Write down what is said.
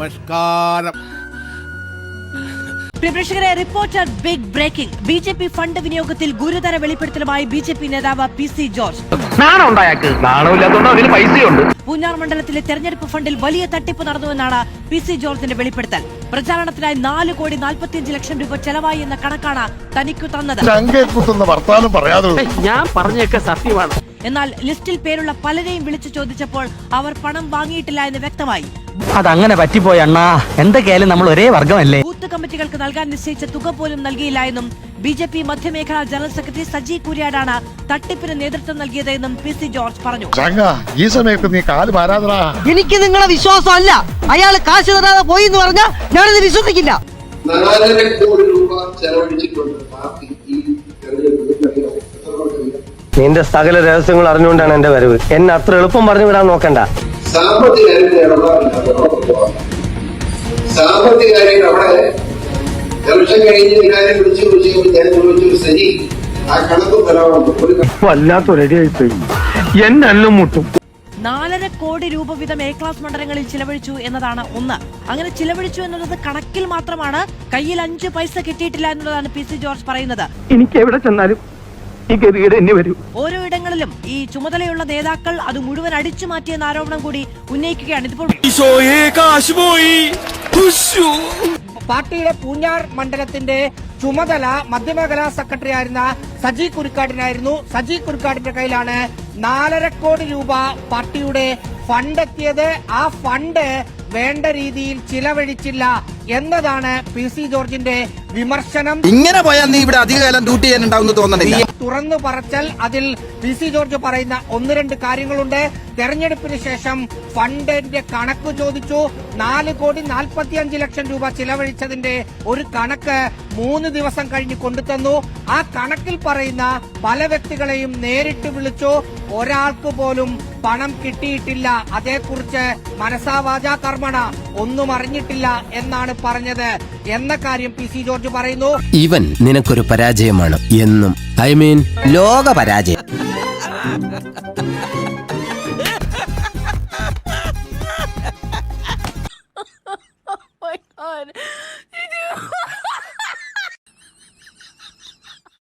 നമസ്കാരം. പ്രേക്ഷകരെ, reporter big breaking. BJP fund വിനിയോഗത്തിൽ ഗുരുതര വെളിപ്പെടുത്തലുമായി ബി.ജെ.പി നേതാവ് പി.സി. ജോർജ്. പൂഞ്ഞാർ മണ്ഡലത്തിലെ തെരഞ്ഞെടുപ്പ് ഫണ്ടിൽ വലിയ തട്ടിപ്പ് നടന്നുവെന്നാണ് പി.സി. ജോർജിന്റെ വെളിപ്പെടുത്തൽ. പ്രചാരണത്തിനായി 4,45,00,000 രൂപ ചെലവായി എന്ന കണക്കാണ് തനിക്കു തന്നത്. ഞാൻ പറഞ്ഞൊക്കെ സത്യമാണ്. എന്നാൽ ലിസ്റ്റിൽ പേരുള്ള പലരെയും വിളിച്ചു ചോദിച്ചപ്പോൾ അവർ പണം വാങ്ങിയിട്ടില്ല എന്ന് വ്യക്തമായി. അതങ്ങനെ പറ്റിപ്പോയി അണ്ണാ. എന്തൊക്കെയായാലും നമ്മൾ ഒരേ വർഗമല്ലേ. ബൂത്ത് കമ്മിറ്റികൾക്ക് നൽകാൻ നിശ്ചയിച്ച തുക പോലും നൽകിയില്ല എന്നും ബി.ജെ.പി മധ്യമേഖലാ ജനറൽ സെക്രട്ടറി സജി കുര്യാടാണ് തട്ടിപ്പിന് നേതൃത്വം നൽകിയതെന്നും പി.സി. ജോർജ് പറഞ്ഞു. ഈ സമയത്ത് നീ കാല് മാറാതടാ. എനിക്ക് നിങ്ങളെ വിശ്വാസമല്ല. അയാൾ കാശ് തരാതെ പോയി എന്ന് പറഞ്ഞാൽ ഞാനിത് വിശ്വസിക്കില്ല. 4 കോടി രൂപ ചെലവഴിച്ചിട്ടുണ്ട് പാർട്ടി ഈ തെരഞ്ഞെടുപ്പിൽ. നിന്റെ സകല രഹസ്യങ്ങൾ അറിഞ്ഞുകൊണ്ടാണ് എന്റെ വരവ്. എന്നെ അത്ര എളുപ്പം പറഞ്ഞു വിടാൻ നോക്കണ്ട. സാമ്പത്തിക കാര്യങ്ങൾ അവിടെ ഇലക്ഷൻ കഴിഞ്ഞ് കാര്യം വിളിച്ചു ഞാൻ ചോദിച്ചു, ശരി ആ കണക്ക് തരാമെന്ന്. വല്ലാത്തൊരടിയായിപ്പോയി. എന്നെ അല്ലും മുട്ടും. 4.5 കോടി രൂപ വീതം എ ക്ലാസ് മണ്ഡലങ്ങളിൽ ചിലവഴിച്ചു എന്നതാണ് ഒന്ന്. അങ്ങനെ ചിലവഴിച്ചു എന്നുള്ളത് കണക്കിൽ മാത്രമാണ്. കയ്യിൽ 5 പൈസ കിട്ടിയിട്ടില്ല എന്നുള്ളതാണ് പി.സി. ജോർജ് പറയുന്നത്. എനിക്ക് എവിടെ ചെന്നാലും ഓരോ ഇടങ്ങളിലും ഈ ചുമതലയുള്ള നേതാക്കൾ അത് മുഴുവൻ അടിച്ചു മാറ്റിയെന്ന ആരോപണം കൂടി ഉന്നയിക്കുകയാണ്. ഇതിപ്പോൾ പാർട്ടിയുടെ പൂഞ്ഞാർ മണ്ഡലത്തിന്റെ ചുമതല മധ്യമേഖലാ സെക്രട്ടറി ആയിരുന്ന സജി കുരുക്കാടിനായിരുന്നു. സജി കുരുക്കാടിന്റെ കയ്യിലാണ് 4.5 കോടി രൂപ പാർട്ടിയുടെ ഫണ്ട് എത്തിയത്. ആ ഫണ്ട് വേണ്ട രീതിയിൽ ചിലവഴിച്ചില്ല എന്നതാണ് പി.സി. ജോർജിന്റെ വിമർശനം. ഇങ്ങനെ പോയാൽ നീ ഇവിടെ അധികകാലം ഡ്യൂട്ടി ചെയ്യാനുണ്ടാവുമെന്ന് തോന്നുന്നില്ല. തുറന്നു പറച്ചൽ അതിൽ പി.സി. ജോർജ് പറയുന്ന 1-2 കാര്യങ്ങളുണ്ട്. തെരഞ്ഞെടുപ്പിന് ശേഷം ഫണ്ടിന്റെ കണക്ക് ചോദിച്ചു. 4,45,00,000 രൂപ ചിലവഴിച്ചതിന്റെ ഒരു കണക്ക് 3 ദിവസം കഴിഞ്ഞ് കൊണ്ടുതന്നു. ആ കണക്കിൽ പറയുന്ന പല വ്യക്തികളെയും നേരിട്ട് വിളിച്ചു. ഒരാൾക്ക് പോലും പണം കിട്ടിയിട്ടില്ല. അതേക്കുറിച്ച് മനസാവാചാ കർമ്മണ ഒന്നും അറിഞ്ഞിട്ടില്ല എന്നാണ് പറഞ്ഞത് എന്ന കാര്യം പി.സി. ജോർജ് പറയുന്നു. ഇവൻ നിനക്കൊരു പരാജയമാണ് എന്നും. ലോക പരാജയം.